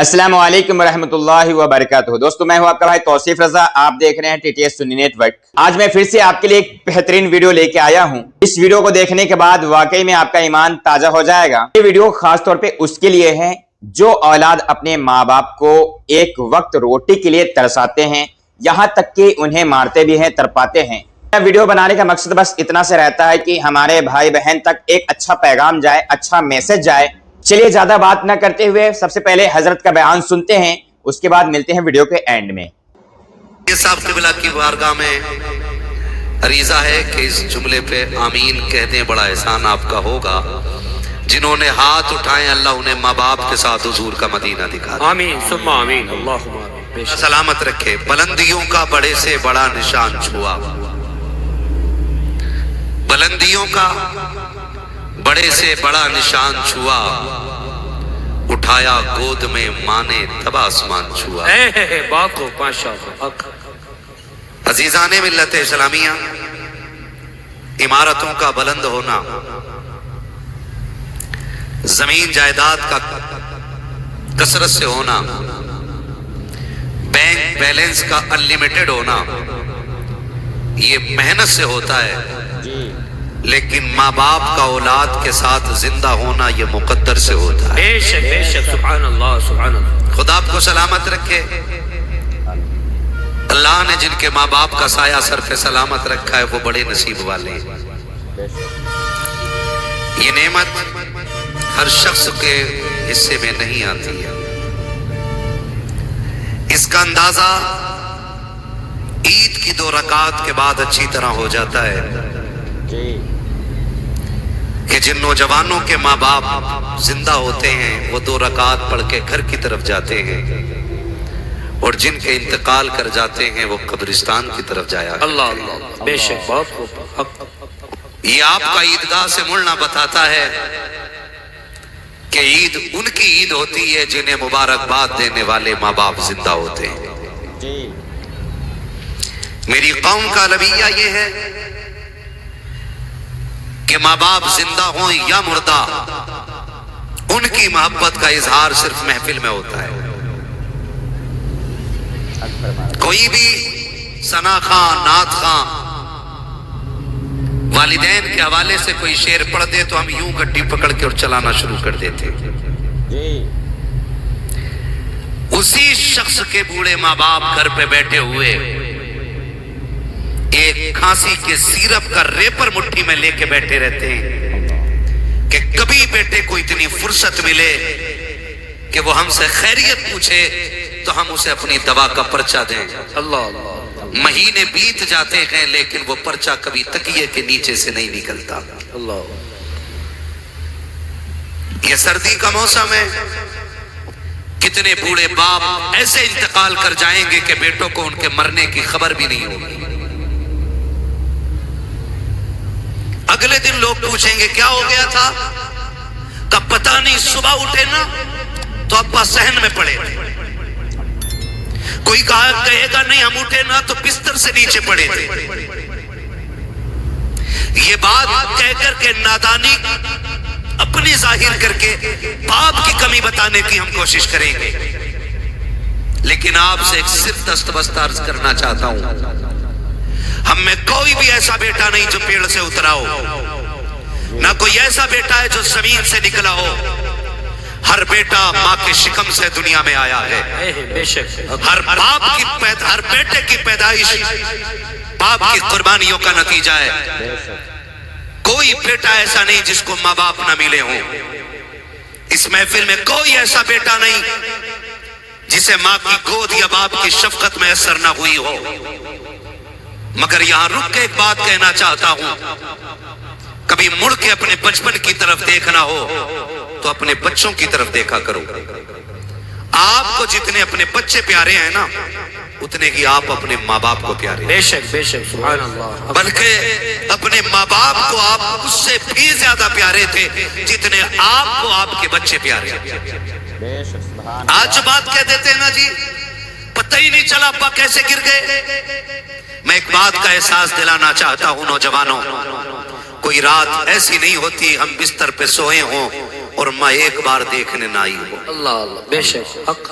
अस्सलाम वालेकुम रहमतुल्लाहि व बरकातुहू। दोस्तों मैं हूं आपका भाई तौसीफ रजा, आप देख रहे हैं टीटीएस सुन्नी नेटवर्क। आज मैं फिर से आपके लिए एक बेहतरीन वीडियो लेके आया हूं। इस वीडियो को देखने के बाद वाकई में आपका ईमान ताजा हो जाएगा। ये वीडियो खास तौर पे उसके लिए है जो औलाद अपने माँ बाप को एक वक्त रोटी के लिए तरसाते हैं, यहाँ तक कि उन्हें मारते भी हैं, तरपाते हैं। वीडियो बनाने का मकसद बस इतना से रहता है कि हमारे भाई बहन तक एक अच्छा पैगाम जाए, अच्छा मैसेज जाए। चलिए ज्यादा बात न करते हुए सबसे पहले हजरत का बयान सुनते हैं, उसके बाद मिलते हैं वीडियो के एंड में। ये साहब क़िबला की बारगाह में अरीजा है कि इस जुमले पे आमीन कहते हैं, बड़ा एहसान आपका होगा। जिन्होंने हाथ उठाए अल्लाह उन्हें माँ बाप के साथ हुजूर का मदीना दिखा दे। आमीन सुम्मा आमीन, अल्लाहुम्मा आमीन। सलामत रखे, बुलंदियों का बड़े से बड़ा निशान छुआ, बुलंदियों का बड़े से बड़ा निशान छुआ, उठाया गोद में माँ ने तब आसमान छुआ। बात हो माशाअल्लाह। अजीजाने मिल्लत इस्लामिया, इमारतों का बुलंद होना, जमीन जायदाद का कसरत से होना, बैंक बैलेंस का अनलिमिटेड होना, ये मेहनत से होता है। लेकिन माँ बाप का औलाद के साथ जिंदा होना ये मुकद्दर से होता है। बेशक बेशक, सुभान अल्लाह सुभान अल्लाह। खुदा आपको सलामत रखे। अल्लाह ने जिनके माँ बाप का साया सर पे सलामत रखा है वो बड़े नसीब वाले हैं। ये नेमत हर शख्स के हिस्से में नहीं आती है। इसका अंदाजा ईद की 2 रकात के बाद अच्छी तरह हो जाता है कि जिन नौजवानों के माँ बाप जिंदा होते हैं वो 2 रकात पढ़ के घर की तरफ जाते हैं, और जिनके इंतकाल कर जाते हैं वो कब्रिस्तान की तरफ जाया। अल्लाह अल्लाह, बेशक बात हो। ये आपका ईदगाह से मुड़ना बताता है कि ईद उनकी ईद होती है जिन्हें मुबारकबाद देने वाले माँ बाप जिंदा होते हैं। मेरी कौम का रवैया ये है कि माँ बाप जिंदा हो या मुर्दा, उनकी मोहब्बत का इजहार सिर्फ महफिल में होता है। कोई भी सना खां, नात खां वालिदैन के हवाले से कोई शेर पढ़ दे तो हम यूं गड्डी पकड़ के और चलाना शुरू कर देते। उसी शख्स के बूढ़े माँ बाप घर पे बैठे हुए एक खांसी के सिरप का रेपर मुट्ठी में लेके बैठे रहते हैं कि कभी बेटे को इतनी फुर्सत मिले कि वो हमसे खैरियत पूछे तो हम उसे अपनी दवा का पर्चा दें। अल्लाह अल्लाह। महीने बीत जाते हैं लेकिन वो पर्चा कभी तकिए के नीचे से नहीं निकलता। अल्लाह। ये सर्दी का मौसम है, कितने बूढ़े बाप ऐसे इंतकाल कर जाएंगे कि बेटों को उनके मरने की खबर भी नहीं होगी। अगले दिन लोग पूछेंगे क्या हो गया था, तब पता नहीं, सुबह उठे ना तो अब्बा सहन में पड़े थे। कोई कहेगा नहीं हम उठे ना तो बिस्तर से नीचे पड़े थे। ये बात कहकर के नादानी अपनी जाहिर करके बाप की कमी बताने की हम कोशिश करेंगे। लेकिन आपसे एक सिर्फ दस्तबस्त अर्ज करना चाहता हूं, हम में कोई भी ऐसा बेटा नहीं जो पेड़ से उतरा हो, ना कोई ऐसा बेटा है जो जमीन से निकला हो। हर बेटा माँ के शिकम से दुनिया में आया है। बेशक हर बेटे की पैदाइश बाप की कुर्बानियों का नतीजा है। कोई बेटा ऐसा नहीं जिसको माँ बाप ना मिले हों। इस महफिल में कोई ऐसा बेटा नहीं जिसे माँ की गोद या बाप की शफकत में असर ना हुई हो। मगर यहां रुक के एक बात कहना चाहता हूं, कभी मुड़ के अपने बचपन की तरफ देखना हो तो अपने बच्चों की तरफ देखा करो। आपको जितने अपने बच्चे प्यारे हैं ना, उतने ही आप अपने माँ बाप को प्यारे। बेशक बेशक, सुभान अल्लाह। बल्कि अपने माँ बाप को आप उससे भी ज्यादा प्यारे थे जितने आपको आपके बच्चे प्यारे। आज जो बात कह देते हैं ना जी, पता ही नहीं चला अब्बा कैसे गिर गए। मैं एक बात का एहसास दिलाना चाहता हूं नौजवानों, कोई रात ऐसी नहीं होती हम बिस्तर पे सोए हों اور माँ एक बार देखने ना आई हो। अल्लाह अल्लाह बेशक हक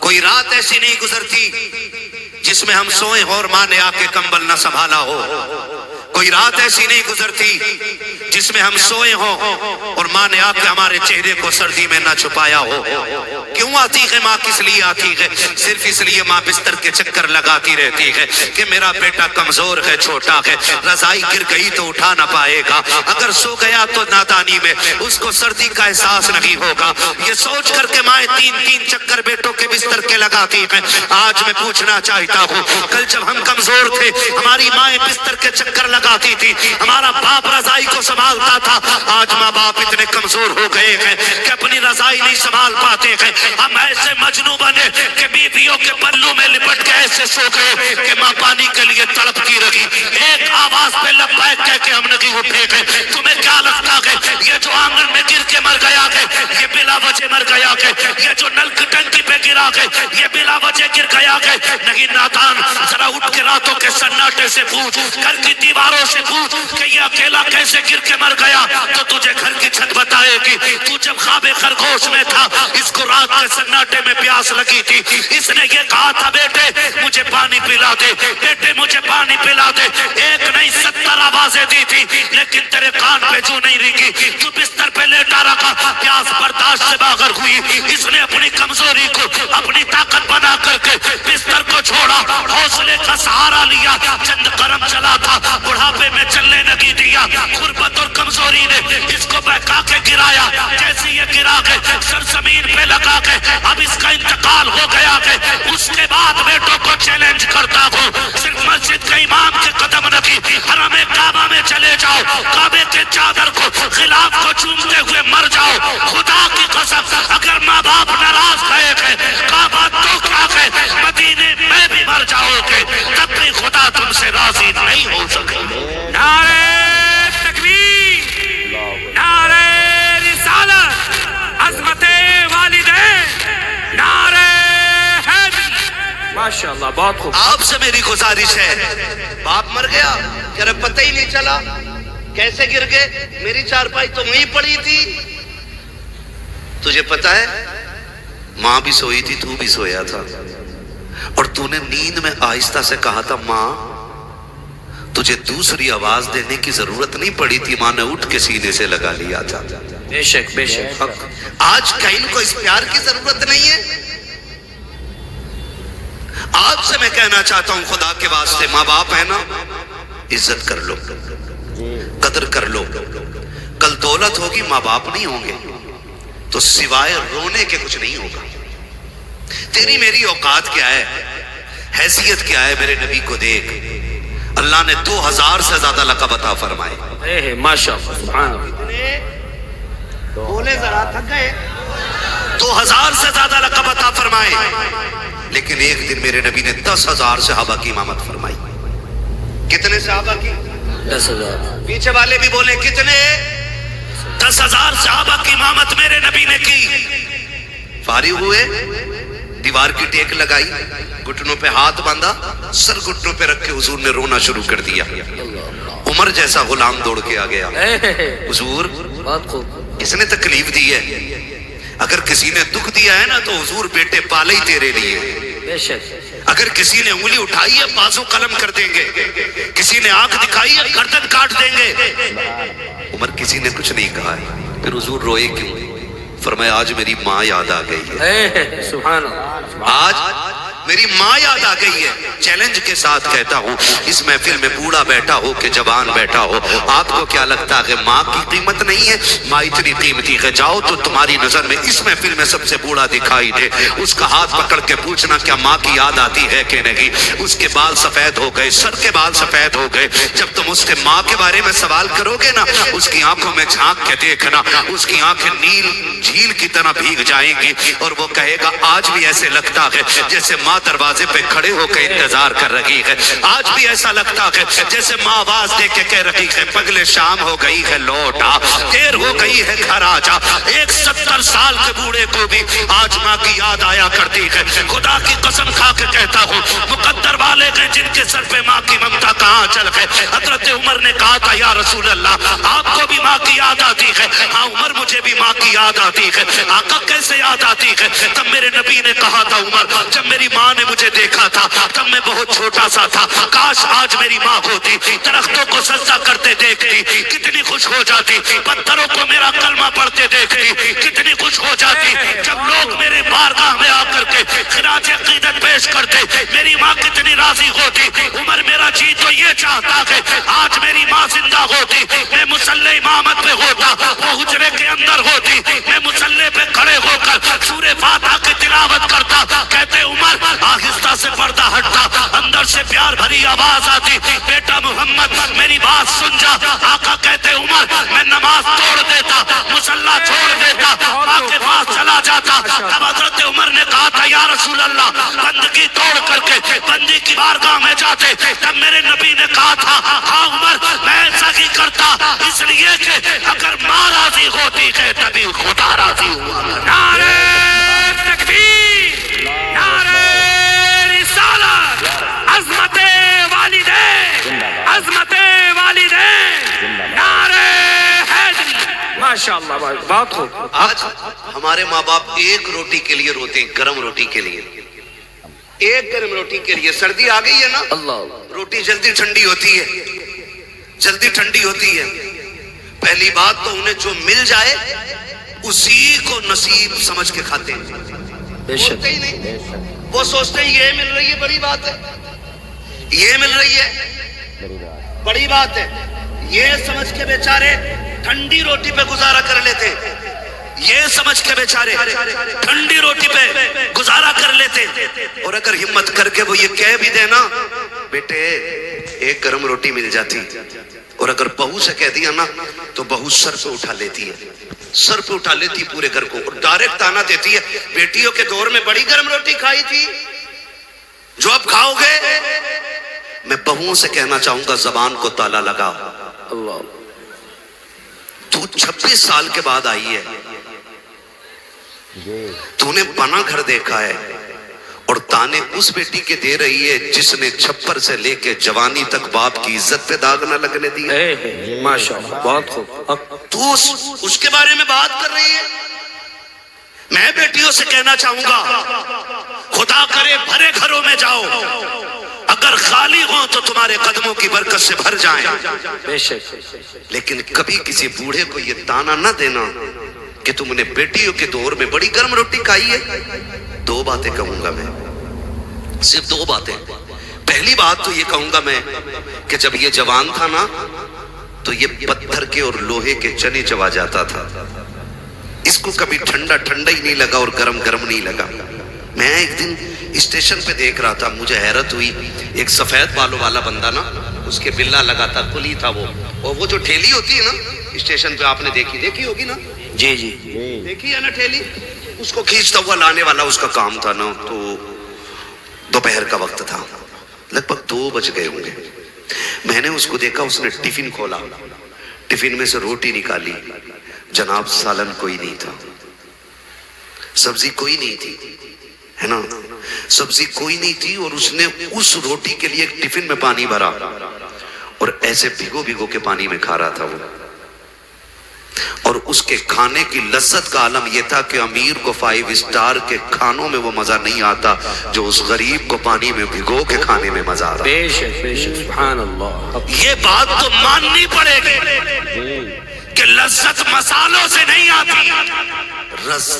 कोई रात ऐसी नहीं गुजरती जिसमें हम सोए हो और माँ ने आके कंबल न संभाला हो। कोई रात ऐसी नहीं गुजरती जिसमें हम सोए हो और माँ ने आके हमारे चेहरे को सर्दी में न छुपाया हो। क्यों आती है माँ, किस लिए आती है? सिर्फ इसलिए माँ बिस्तर के चक्कर लगाती रहती है कि मेरा बेटा कमजोर है, छोटा है, रजाई गिर गई तो उठा ना पाएगा, अगर सो गया तो नादानी में उसको सर्दी का एहसास नहीं होगा। ये सोच करके माँ तीन तीन चक्कर बेटों के बिस्तर के लगाती है। आज मैं पूछना चाहता हूँ, कल जब हम कमजोर थे हमारी माँ बिस्तर के चक्कर लगाती थी, हमारा बाप रजाई को संभालता था। आज माँ बाप इतने कमजोर हो गए हैं कि अपनी रजाई नहीं संभाल पाते हैं। हम ऐसे मजनू बने कि बीवियों के पल्लू में लिपट के ऐसे सो गए कि माँ पानी के लिए तड़पती रही। एक आवाज पे लब्बैक कह के हम नहीं उठे थे। तुम्हें क्या लगता है ये जो आंगन में गिर के मर गया है ये बिला वजह मर गया है? ये जो नल की टंकी पे गिरा है ये बिला वजह गिर गया है? नहीं नादान, जरा उठ के रातों के सन्नाटे से पूछ, घर की दीवारों से पूछ कि ये अकेला कैसे गिर के मर गया, तो तुझे घर की छत बताएगी। तू जब ख्वाबे खरगोश में था इसको रात के सन्नाटे में प्यास लगी थी, इसने ये कहा था बेटे मुझे पानी पिला दे, बेटे मुझे पानी पिला दे। एक नहीं 70 आवाजें दी थी लेकिन तेरे कान पे जू नहीं रिंगी। तू बिस्तर पे लेटा रखा, प्यास बर्दाश्त से बाहर हुई। इसने अपनी कमजोरी को अपनी ताकत बना करके बिस्तर को छोड़ा, हौसले का सहारा लिया। चंद कदम चला था, बुढ़ापे में चलने नहीं दिया। गुर्बत और कमजोरी ने इसको बहका के गिराया। जैसे ये गिरा के सर जमीन पे लगा के अब इसका इंतकाल हो गया है। उसके बाद बेटों को चैलेंज करता हूँ, सिर्फ मस्जिद के इमाम के कदम नहीं, हरम काबा में चले जाओ, काबे के चादर को खिलाफ को चूमते हुए मर जाओ। खुदा की कसम अगर माँ बाप नाराज गए थे काबा तो क्या है, मदीने में भी मर जाओगे तब भी खुदा तुमसे राजी नहीं हो सकेगा। नारे तकबीर, नारे रिसालत, अज़मते वालिदैन, नारे हैदर। माशाअल्लाह बहुत खूब। आपसे मेरी गुजारिश है, बाप मर गया तेरा पता ही नहीं चला, कैसे गिर गए? मेरी चारपाई तो वहीं पड़ी थी। तुझे पता है माँ भी सोई थी, तू भी सोया था, और तूने नींद में आहिस्ता से कहा था माँ, तुझे दूसरी आवाज देने की जरूरत नहीं पड़ी थी, माँ ने उठ के सीने से लगा लिया था। बेशक बेशक हक। आज कहीं को इस प्यार की जरूरत नहीं है। आपसे मैं कहना चाहता हूं खुदा के वास्ते, माँ बाप है ना, इज्जत कर लो, कदर कर लो। कल दौलत होगी, माँ बाप नहीं होंगे तो सिवाय रोने के कुछ नहीं होगा। तेरी मेरी औकात क्या है, हैसियत क्या है? मेरे नबी को देख, अल्लाह ने 2000 से ज्यादा लक़ब अता फरमाए। माशाअल्लाह सुभान अल्लाह। बोले जरा थक गए। 2000 से ज्यादा लक़ब अता फरमाए, लेकिन एक दिन मेरे नबी ने 10,000 सहाबा की इमामत फरमाई। कितने सहाबा की? 10,000। पीछे वाले भी बोले कितने? 10,000 सहाबा की इमामत मेरे नबी ने की। फारिग हुए, दीवार की टेक लगाई, घुटनों पे हाथ बांधा, सर घुटनों पे रख के हुजूर ने रोना शुरू कर दिया। उमर जैसा गुलाम दौड़ के आ गया, हुजूर बहुत खूब। इसने तकलीफ दी है, अगर किसी ने दुख दिया है ना तो हुजूर बेटे पाले ही तेरे लिए। बेशक। अगर किसी ने उंगली उठाई है बाजू कलम कर देंगे, किसी ने आंख दिखाई है गर्दन काट देंगे। उमर किसी ने कुछ नहीं कहा है, फिर हुजूर रोए क्यों? फरमाया आज मेरी माँ याद आ गई है। सुभान अल्लाह। आज मेरी माँ याद आ गई है। चैलेंज के साथ कहता हूँ, इस महफिल में बूढ़ा बैठा हो कि जवान बैठा हो, आपको क्या लगता है माँ की कीमत नहीं है? माँ इतनी कीमती है, जाओ तो तुम्हारी नजर में इस महफिल में सबसे बूढ़ा दिखाई दे, उसका हाथ पकड़ के पूछना क्या माँ की याद आती है कि नहीं? उसके बाल सफेद हो गए, सर के बाल सफेद हो गए। जब तुम उसके माँ के बारे में सवाल करोगे ना, उसकी आंखों में झांक के देखना, उसकी आंखें नील झील की तरह भीग जाएंगी और वो कहेगा आज भी ऐसे लगता है जैसे माँ दरवाजे पे खड़े होकर इंतजार कर रही है। आज भी ऐसा लगता है जैसे माँ आवाज दे के कह रही है, पगले शाम हो गई है लौटा, देर हो गई है घर आजा। एक 70 साल के बूढ़े को भी आज माँ की याद आया करती है। खुदा की कसम खा के कहता हूँ, मुकद्दर वाले के जिनके सर पे माँ की ममता कहाँ चल गए। हजरत उमर ने कहा था, या रसूल अल्लाह, आपको भी माँ की याद आती है? हाँ उमर, मुझे भी माँ की याद आती है। आका कैसे याद आती है? तब मेरे नबी ने कहा था, उमर, जब मेरी माँ ने मुझे देखा था तब मैं बहुत छोटा सा था, काश आज मेरी माँ होती, दरख्तों को सजदा करते देखती कितनी खुश हो जाती, पत्थरों को मेरा कलमा पढ़ते देखती कितनी खुश हो जाती, जब लोग मेरे बारगाह में आकर के खिराज अकीदत पेश करते मेरी माँ कितनी राजी होती। उमर, मेरा जी तो ये चाहता है आज मेरी माँ जिंदा होती, मैं मुसल्ले इमामत पे होता, वो हुजरे के अंदर होती, मैं मुसल्ले पे खड़े होकर सूरे फातिहा की तिलावत करता। कहते उमर, आहिस्ता से पर्दा हटता, अंदर से प्यार भरी आवाज आती, बेटा मोहम्मद मेरी बात सुन जा। आका कहते उमर, मैं नमाज तोड़ देता, मुसल्ला छोड़ देता, माँ के पास चला जाता। तब हजरत उमर ने कहा था, या रसूल अल्लाह, बंदगी तोड़ करके बंदी की बारगाह में जाते। तब मेरे नबी ने कहा था, हाँ उमर, मैं ऐसा ही करता, इसलिए कि अगर माँ राजी होती है तभी खुदा राजी हुआ। नारे तकबीर, नारे रिसालत, अज़मते वालिदैन, अज़मते वालिदैन, नारे हैदरी। माशाअल्लाह भाई, बहुत खूब। आज हमारे माँ बाप एक रोटी के लिए रोते हैं, गरम रोटी के लिए, एक गरम रोटी के लिए। सर्दी आ गई है ना, अल्लाह, रोटी जल्दी ठंडी होती है, जल्दी ठंडी होती है। पहली बात तो उन्हें जो मिल जाए उसी को नसीब समझ के खाते हैं, बोलते ही नहीं। वो सोचते हैं ये मिल रही है बड़ी बात है, ये मिल रही है बड़ी बात है, ये समझ के बेचारे ठंडी रोटी पे गुजारा कर लेते हैं, ये समझ के बेचारे ठंडी रोटी पे गुजारा कर लेते। और अगर हिम्मत करके वो ये कह भी देना, बेटे एक गरम रोटी मिल जाती, और अगर बहू से कह दिया ना तो बहू सर पे उठा लेती है, सर पे उठा लेती पूरे घर को, और डायरेक्ट ताना देती है, बेटियों के दौर में बड़ी गरम रोटी खाई थी जो अब खाओगे। मैं बहुओं से कहना चाहूंगा, जबान को ताला लगा। अल्लाह, तू 26 साल के बाद आई है, तूने बना घर देखा है, और ताने उस बेटी के दे रही है जिसने छप्पर से लेके जवानी तक बाप की इज्जत पे दाग न लगने दिया। माशाअल्लाह, बहुत खूब। तू उसके बारे में बात कर रही है। मैं बेटियों से कहना चाहूंगा, खुदा करे भरे घरों में जाओ, अगर खाली हो तो तुम्हारे कदमों की बरकत से भर जाएं। बेशक, लेकिन कभी किसी बूढ़े को ये ताना न देना कि तुमने बेटियों के दौर में बड़ी गर्म रोटी खाई है। दो बातें कहूंगा मैं, सिर्फ दो बातें। पहली बात तो ये कहूंगा मैं कि जब ये जवान था ना तो ये पत्थर के और लोहे के चने चबा जाता था, इसको कभी ठंडा ठंडा ही नहीं लगा और गरम गरम नहीं लगा। मैं एक दिन स्टेशन पे देख रहा था, मुझे हैरत हुई, एक सफेद बालों वाला बंदा ना, उसके बिल्ला लगा था, कुली था वो, और वो जो ठेली होती है ना स्टेशन पे, आपने देखी होगी ना? जी जी, देखी है ना ठेली, उसको खींचता हुआ लाने वाला उसका काम था ना। तो दोपहर का वक्त था, लगभग 2 बज गए होंगे। मैंने उसको देखा, उसने टिफिन खोला, टिफिन में से रोटी निकाली, जनाब सालन कोई नहीं था, सब्जी कोई नहीं थी, है ना, सब्जी कोई नहीं थी, और उसने उस रोटी के लिए टिफिन में पानी भरा और ऐसे भिगो भिगो के पानी में खा रहा था वो। और उसके खाने की लज्जत का आलम यह था कि अमीर को 5 स्टार के खानों में वो मजा नहीं आता जो उस गरीब को पानी में भिगो के खाने में मजा आता। बेशक बेशक, सुभान अल्लाह। ये बात तो माननी पड़ेगी कि लज्जत मसालों से नहीं आती,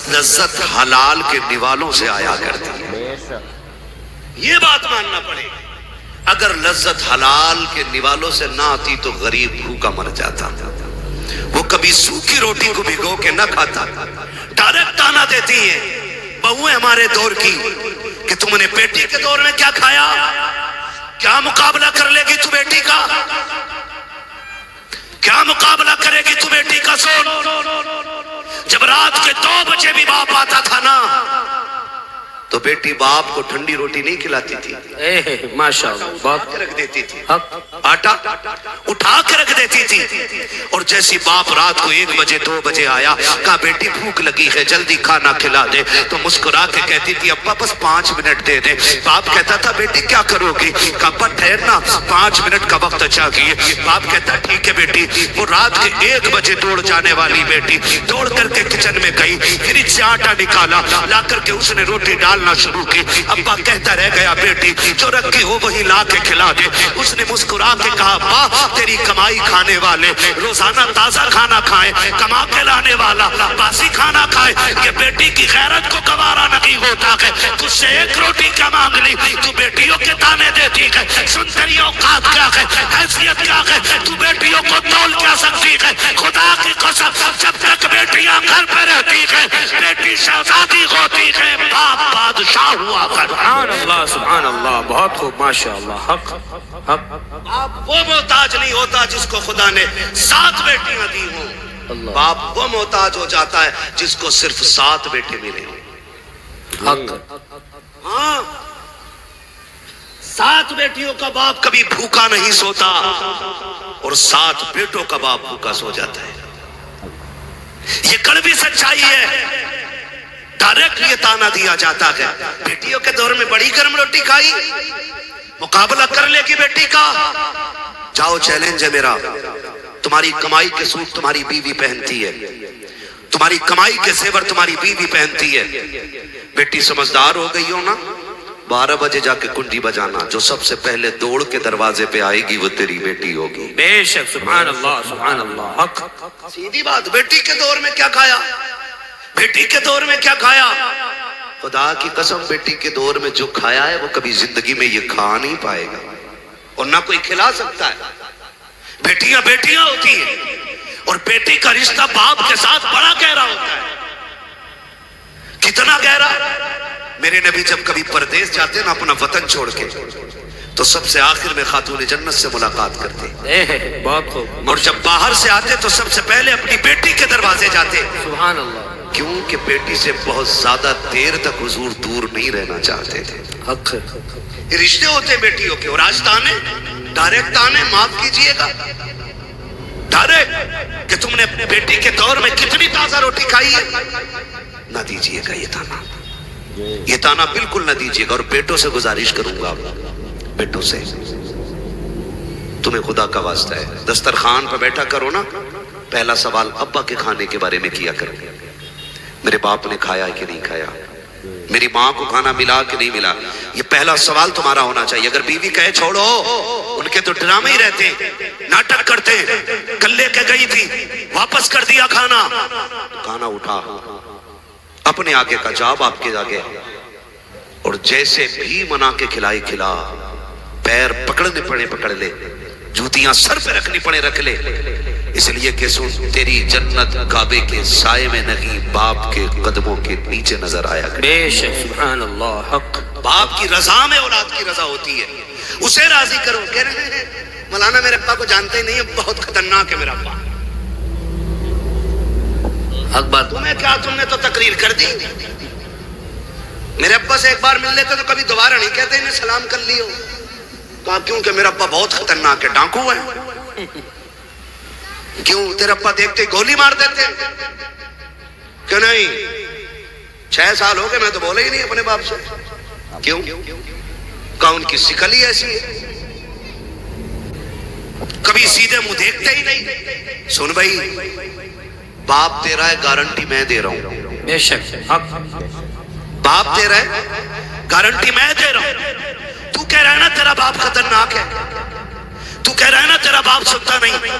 लज्जत हलाल के निवालों से आया करती है। ये बात मानना पड़ेगी। अगर लज्जत हलाल के निवालों से ना आती तो गरीब भूखा मर जाता। वो कभी सूखी रोटी को भिगो के न खाता, डायरेक्ट ताना देती है बहुएं हमारे दौर की कि तुमने बेटी के दौर में क्या खाया, क्या मुकाबला कर लेगी तू बेटी का, क्या मुकाबला करेगी तू बेटी का। सुन, जब रात के 2 बजे भी बाप आता था ना تو بیٹی باپ کو ٹھنڈی روٹی نہیں کھلاتی تھی، ماشاءاللہ بہت رکھ دیتی تھی، حق آٹا اٹھا کے رکھ دیتی تھی. اور جیسی باپ رات کو 1 بجے 2 بجے آیا، کہا بیٹی بھوک لگی ہے جلدی کھانا کھلا دے، تو مسکرا کے کہتی تھی ابا بس 5 منٹ دے دے. باپ کہتا تھا بیٹی کیا کرو گی؟ کہا ابا ٹھہرنا 5 منٹ کا وقت چاہیے. باپ کہتا ٹھیک ہے بیٹی. وہ رات کے 1 بجے دوڑ جانے والی بیٹی دوڑ کر کے کچن میں گئی، فریج سے آٹا نکالا، لا کر کے اس نے روٹی ڈالنا شروع کی. ابا کہتا رہ گیا بیٹی جو رکھی ہو وہی لا کے کھلا دے. اس نے مسکرا کے کہا ابا تیری کمائی کھانے والے روزانہ تازہ کھانا کھائے، کما کے لانے والا باسی کھانا کھائے. یہ بیٹی کی غیرت کو گوارا نہیں ہوتا ہے. تجھ سے 1 روٹی کیا مانگ لی، تو بیٹیوں کے تانے دیتی ہے. سن تیری اوقات کیا ہے، حیثیت کیا ہے، تو بیٹیوں کو تول کیا سکتی ہے. خدا کی قسم جب تک بیٹیاں گھر پہ رہتی ہے بیٹی شہزادی ہوتی ہے، باپ بادشاہ ہوا کرتا. سبحان اللہ بہت خوب ماشاءاللہ حق حق. باپ وہ محتاج نہیں ہوتا جس کو خدا نے 7 بیٹیاں دی ہوں. باپ وہ محتاج ہو جاتا ہے جس کو صرف 7 بیٹے ملے. حق ہاں 7 بیٹیوں کا باپ کبھی بھوکا نہیں سوتا، اور 7 بیٹوں کا باپ بھوکا سو جاتا ہے. یہ کڑوی سچائی ہے. ڈائریکٹ یہ تانا دیا جاتا ہے بیٹیوں کے دور میں بڑی گرم روٹی کھائی، مقابلہ کر لے گی بیٹی کا. جاؤ چیلنج ہے میرا، تمہاری کمائی کے سوٹ تمہاری بیوی پہنتی ہے، تمہاری کمائی کے زیور تمہاری بیوی پہنتی ہے. بیٹی سمجھدار ہو گئی ہو نا، 12 بجے جا کے کنڈی بجانا، جو سب سے پہلے دوڑ کے دروازے پہ آئے گی وہ تیری بیٹی ہوگی. بے شک سبحان اللہ حق. سیدھی بات. بیٹی کے دور میں کیا کھایا، بیٹی کے دور میں کیا کھایا؟ خدا کی قسم بیٹی کے دور میں جو کھایا ہے وہ کبھی زندگی میں یہ کھا نہیں پائے گا، اور نہ کوئی کھلا سکتا ہے. بیٹیاں بیٹیاں ہوتی ہیں، اور بیٹی کا رشتہ باپ کے ساتھ بڑا گہرا ہوتا ہے. کتنا گہرا؟ میرے نبی جب کبھی پردیس جاتے ہیں نا اپنا وطن چھوڑ کے، تو سب سے آخر میں خاتون جنت سے ملاقات کرتے، بہت خوب. اور جب باہر سے آتے تو سب سے پہلے اپنی بیٹی کے دروازے جاتے. سبحان اللہ. کیونکہ بیٹی سے بہت زیادہ دیر تک حضور دور نہیں رہنا چاہتے تھے. حق یہ رشتے ہوتے ہیں بیٹیوں کے. اور آج تانے، ڈائریکٹ تانے، معاف کیجئے گا، ڈائریکٹ کہ تم نے اپنے بیٹی کے دور میں کتنی تازہ روٹی کھائی ہے، نہ دیجئے گا یہ تانا. یہ تانا بالکل نہ دیجئے گا. اور بیٹوں سے گزارش کروں گا، بیٹوں سے تمہیں خدا کا واسطہ ہے دسترخوان پہ بیٹھا کرو نا، پہلا سوال ابا کے کھانے کے بارے میں کیا کرو. میرے باپ نے کھایا کہ نہیں کھایا، میری ماں کو کھانا ملا کہ نہیں ملا، یہ پہلا سوال تمہارا ہونا چاہیے. اگر بیوی کہے چھوڑو، ان کے تو ڈرامے ہی رہتے ہیں، ناٹک کرتے ہیں. کل لے کے گئی تھی واپس کر دیا کھانا، کھانا اٹھا اپنے آگے کا جاب آپ کے آگے، اور جیسے بھی منا کے کھلائی کھلا، پیر پکڑنے پڑے پکڑ لے، جوتیاں سر پہ رکھنی پڑے رکھ لے. اس لیے کہ سن تیری جنت کعبے کے سائے میں نہیں باپ کے قدموں کے نیچے نظر آیا کرے. بے شک سبحان اللہ حق. باپ کی رضا میں اولاد کی رضا ہوتی ہے، اسے راضی کرو. کہہ رہے ہیں مولانا میرے ابا کو جانتے ہی نہیں ہے، بہت خطرناک ہے میرا ابا. حق بات. تمہیں کیا، تم نے تو تقریر کر دی. میرے ابا سے ایک بار مل لیتے تو کبھی دوبارہ نہیں کہتے انہیں سلام کر لیو. کہا کیوں کہ میرا ابا بہت خطرناک ہے، ڈاکو ہے. کیوں؟ تیرا ابا دیکھتے گولی مار دیتے. کہ نہیں 6 سال ہو گئے میں تو بولے ہی نہیں اپنے باپ سے. کیوں؟ کہا ان کی شکل ہی ایسی ہے، کبھی سیدھے منہ دیکھتے ہی نہیں. سن بھائی، باپ تیرا ہے گارنٹی میں دے رہا ہوں. بے شک حق. باپ تیرا ہے گارنٹی میں دے رہا ہوں. تو کہہ رہا ہے نا تیرا باپ خطرناک ہے، تو کہہ رہا ہے نا تیرا باپ سنتا نہیں.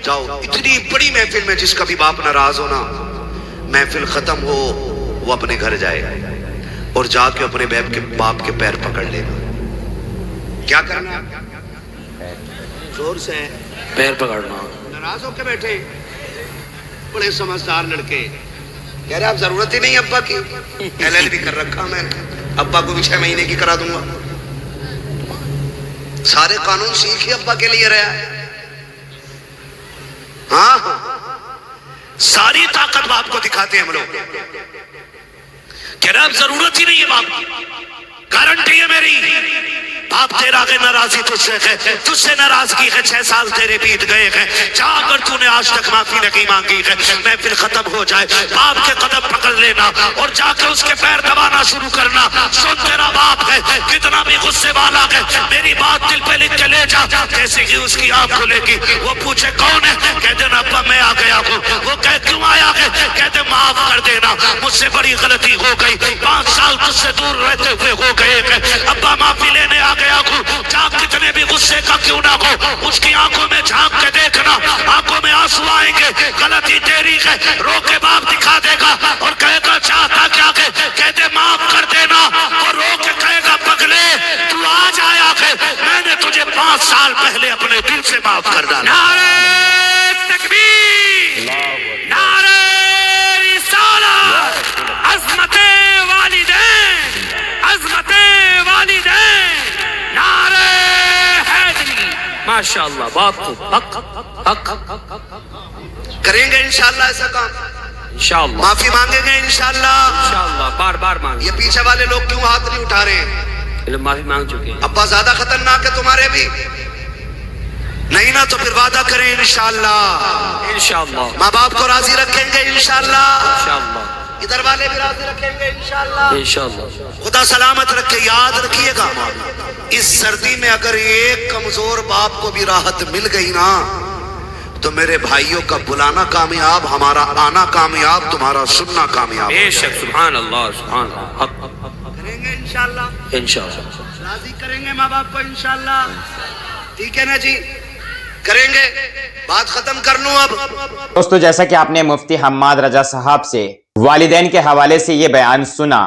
جاؤ اتنی بڑی محفل میں جس کا بھی باپ ناراض ہونا، محفل ختم ہو وہ اپنے گھر جائے اور جا کے اپنے باپ کے پیر پکڑ لینا. کیا کرنا؟ زور سے پیر پکڑنا. ناراض ہو کے بیٹھے بڑے سمجھدار لڑکے کہہ رہے آپ ضرورت ہی نہیں ابا کی، LLB کر رکھا میں نے، ابا کو بھی 6 مہینے کی کرا دوں گا. سارے قانون سیکھ ہی ابا کے لیے رہا ہے. ہاں ساری طاقت باپ کو دکھاتے ہیں ہم لوگ. کہہ رہے اب ضرورت ہی نہیں ہے باپ کی. गारंटी है मेरी। बाप तेरा के नाराजी तुझसे है, तुझसे नाराजगी है, 6 साल तेरे बीत गए हैं, जा अगर तूने आज तक माफी नहीं मांगी है, मैं फिर खत्म हो जाए, बाप के कदम पकड़ लेना और जाकर उसके पैर दबाना शुरू करना। सुन तेरा बाप है कितना भी गुस्से वाला है, मेरी बात दिल पे लिख के ले जा। जैसे कि उसकी आंख खुलेगी, वो पूछे कौन है, कह देना अब्बा मैं आ गया हूँ। वो कह क्यों आया है, कहते माफ कर देना, मुझसे बड़ी गलती हो गई, 5 साल तुझसे दूर रहते हुए हो गए हैं, अब्बा माफी लेने आ गया हूँ। जा कितने भी गुस्से का क्यों ना हो, उसकी आंखों में झांक के देखना, आंखों में आंसू आएंगे, गलती तेरी है, रो के बाप दिखा देगा और कहेगा चाहता क्या है, कहते माफ कर देना, और रो के कहेगा पगले तू आज आया है, मैंने तुझे 5 साल पहले अपने दिल से माफ कर डाला। नारे तकबीर, नारे रिसालत, अज़मते वालिदैन, अज़मते वालिदैन, नारे हैदरी। माशाअल्लाह, बाप को हक हक करेंगे इंशाल्लाह ऐसा काम, इंशाअल्लाह, माफी मांगेंगे इंशाल्लाह। इंशाअल्लाह, बार बार मांगे। ये पीछे वाले लोग क्यों हाथ नहीं उठा रहे हैं? ये लोग माफी मांग चुके हैं। अब्बा ज्यादा खतरनाक है तुम्हारे भी नहीं ना, तो फिर वादा करें इंशाल्लाह, इंशाअल्लाह, माँ बाप को राजी रखेंगे इंशाल्लाह, इंशाअल्लाह, इधर वाले भी राजी रखेंगे इंशाल्लाह। इंशाअल्लाह। खुदा सलामत रखे। याद रखिएगा, इस सर्दी में अगर एक कमजोर बाप को भी राहत मिल गई ना, तो मेरे भाइयों का बुलाना कामयाब, हमारा आना कामयाब, तुम्हारा सुनना कामयाब। बेशक, सुभान अल्लाह, सुभान अल्लाह, हक करेंगे इंशाल्लाह, इंशाअल्लाह। राजी करेंगे माँ बाप को इंशाल्लाह, ठीक है ना जी, करेंगे। बात खत्म कर लूं अब। दोस्तों, जैसा कि आपने मुफ्ती हम्माद रजा साहब से वालिदैन के हवाले से ये बयान सुना,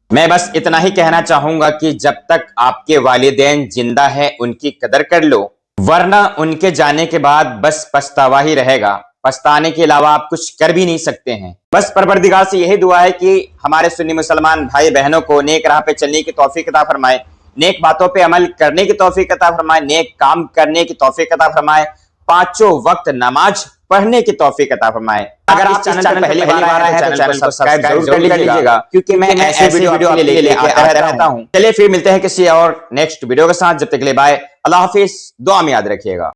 मैं बस इतना ही कहना चाहूंगा कि जब तक आपके वालिदैन जिंदा है उनकी कदर कर लो, वरना उनके जाने के बाद बस पछतावा ही रहेगा। पछताने के अलावा आप कुछ कर भी नहीं सकते हैं। बस परवरदिगार से यही दुआ है कि हमारे सुन्नी मुसलमान भाई बहनों को नेक राह पे चलने की तौफीक अता फरमाए, नेक बातों पे अमल करने की तौफीक अता फरमाए, नेक काम करने की तौफीक अता फरमाए, 5 वक्त नमाज पढ़ने की तौफीक अता फरमाए। अगर आप चैनल पर पहली बार आए हैं तो चैनल को सब्सक्राइब जरूर कर लीजिएगा, क्योंकि मैं ऐसे वीडियो आपके लिए लेके आता रहता हूं। चलिए फिर मिलते हैं किसी और नेक्स्ट वीडियो के साथ, जब तक के लिए बाय, अल्लाह हाफिज, दुआ में याद रखिएगा।